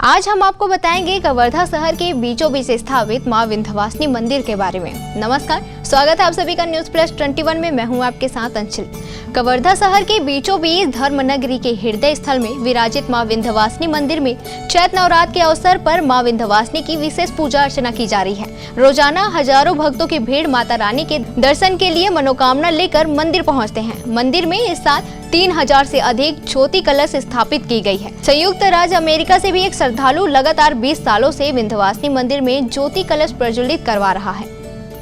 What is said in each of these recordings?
आज हम आपको बताएंगे कवर्धा शहर के बीचों बीच स्थापित मां विंध्यवासिनी मंदिर के बारे में। नमस्कार, स्वागत है आप सभी का न्यूज प्लस 21 में। मैं हूं आपके साथ अंशुल। कवर्धा शहर के बीचों बीच धर्म नगरी के हृदय स्थल में विराजित मां विंध्यवासिनी मंदिर में चैत्र नवरात्र के अवसर पर मां विंध्यवासिनी की विशेष पूजा अर्चना की जा रही है। रोजाना हजारों भक्तों की भीड़ माता रानी के दर्शन के लिए मनोकामना लेकर मंदिर पहुँचते हैं। मंदिर में इस साल 3000 से अधिक ज्योति कलश स्थापित की गई है। संयुक्त राज्य अमेरिका से भी एक श्रद्धालु लगातार 20 सालों से विंध्यवासिनी मंदिर में ज्योति कलश प्रज्वलित करवा रहा है।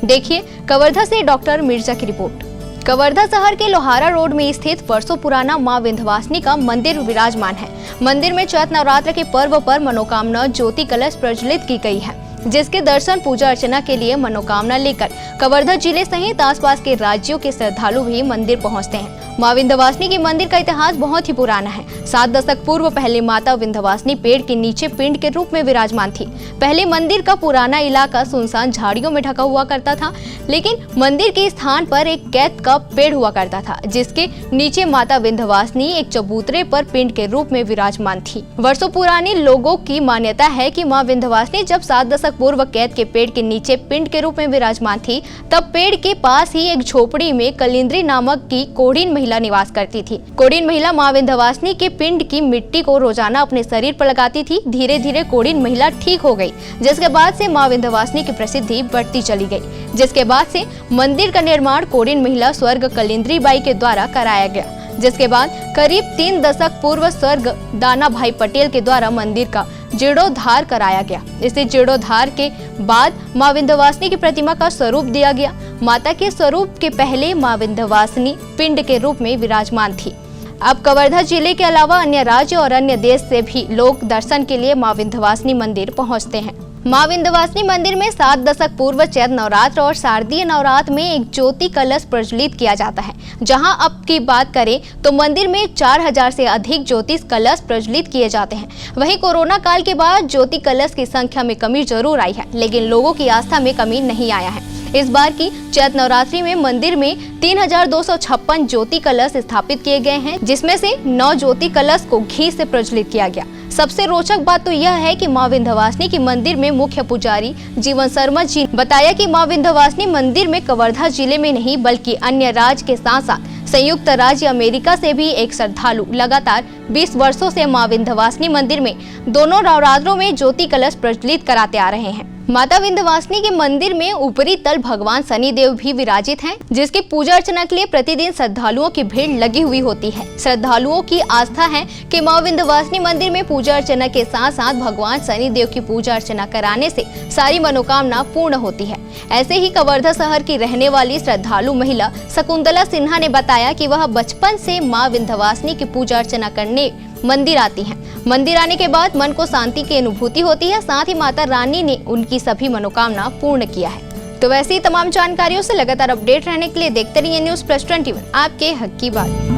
देखिए कवर्धा से डॉक्टर मिर्जा की रिपोर्ट। कवर्धा शहर के लोहारा रोड में स्थित वर्षों पुराना मां विंध्यवासिनी का मंदिर विराजमान है। मंदिर में चैत्र नवरात्र के पर्व पर मनोकामना ज्योति कलश प्रज्वलित की गई है, जिसके दर्शन पूजा अर्चना के लिए मनोकामना लेकर कवर्धा जिले सहित आसपास के राज्यों के श्रद्धालु भी मंदिर पहुंचते हैं। मां विंध्यवासिनी की मंदिर का इतिहास बहुत ही पुराना है। 7 दशक पूर्व पहले माता विंध्यवासिनी पेड़ के नीचे पिंड के रूप में विराजमान थी। पहले मंदिर का पुराना इलाका सुनसान झाड़ियों में ढका हुआ करता था, लेकिन मंदिर के स्थान पर एक कैत का पेड़ हुआ करता था, जिसके नीचे माता विंध्यवासिनी एक चबूतरे पर पिंड के रूप में विराजमान थी। वर्षों पुरानी लोगों की मान्यता है कि मां विंध्यवासिनी जब 7 दशक पूर्व कैत के पेड़ के नीचे पिंड के रूप में विराजमान थी, तब पेड़ के पास ही एक झोपड़ी में कलिंद्री नामक की कोढ़ीन महिला निवास करती थी। कोढ़ीन महिला मां विंध्यवासिनी के पिंड की मिट्टी को रोजाना अपने शरीर पर लगाती थी। धीरे धीरे कोढ़ीन महिला ठीक हो गई, जिसके बाद से मां विंध्यवासिनी की प्रसिद्धि बढ़ती चली गई। जिसके बाद से मंदिर का निर्माण कोढ़ीन महिला स्वर्ग कलिंद्री बाई के द्वारा कराया गया। जिसके बाद करीब 3 दशक पूर्व स्वर्ग दाना भाई पटेल के द्वारा मंदिर का जीर्णोद्धार कराया गया। इसे जीर्णोद्धार के बाद मां विंध्यवासिनी की प्रतिमा का स्वरूप दिया गया। माता के स्वरूप के पहले मां विंध्यवासिनी पिंड के रूप में विराजमान थी। अब कवर्धा जिले के अलावा अन्य राज्य और अन्य देश से भी लोग दर्शन के लिए मां विंध्यवासिनी मंदिर पहुंचते हैं। मां विंध्यवासिनी मंदिर में 7 दशक पूर्व चैत्र नवरात्र और शारदीय नवरात्र में एक ज्योति कलश प्रज्वलित किया जाता है। जहां अब की बात करें तो मंदिर में 4000 से अधिक ज्योति कलश प्रज्वलित किए जाते हैं। वहीं कोरोना काल के बाद ज्योति कलश की संख्या में कमी जरूर आई है, लेकिन लोगों की आस्था में कमी नहीं आया है। इस बार की चैत्र नवरात्रि में मंदिर में 3256 ज्योति कलश स्थापित किए गए हैं, जिसमें से 9 ज्योति कलश को घी से प्रज्वलित किया गया। सबसे रोचक बात तो यह है कि मां विंध्यवासिनी की मंदिर में मुख्य पुजारी जीवन शर्मा जी ने बताया कि मां विंध्यवासिनी मंदिर में कवर्धा जिले में नहीं बल्कि अन्य राज्य के साथ साथ संयुक्त राज्य अमेरिका से भी एक श्रद्धालु लगातार 20 वर्षों से मां विंध्यवासिनी मंदिर में दोनों नवरात्रों में ज्योति कलश प्रज्वलित कराते आ रहे हैं। माता विंध्यवासिनी के मंदिर में ऊपरी तल भगवान शनिदेव भी विराजित हैं, जिसकी पूजा अर्चना के लिए प्रतिदिन श्रद्धालुओं की भीड़ लगी हुई होती है। श्रद्धालुओं की आस्था है कि मां विंध्यवासिनी मंदिर में पूजा अर्चना के साथ साथ भगवान शनिदेव की पूजा अर्चना कराने से सारी मनोकामना पूर्ण होती है। ऐसे ही कवर्धा शहर की रहने वाली श्रद्धालु महिला शकुंतला सिन्हा ने बताया कि वह बचपन से मां विंध्यवासिनी की पूजा अर्चना करने मंदिर आती हैं। मंदिर आने के बाद मन को शांति की अनुभूति होती है। साथ ही माता रानी ने उनकी सभी मनोकामना पूर्ण किया है। तो वैसे ही तमाम जानकारियों से लगातार अपडेट रहने के लिए देखते रहिए न्यूज प्लस 21, आपके हक की बात।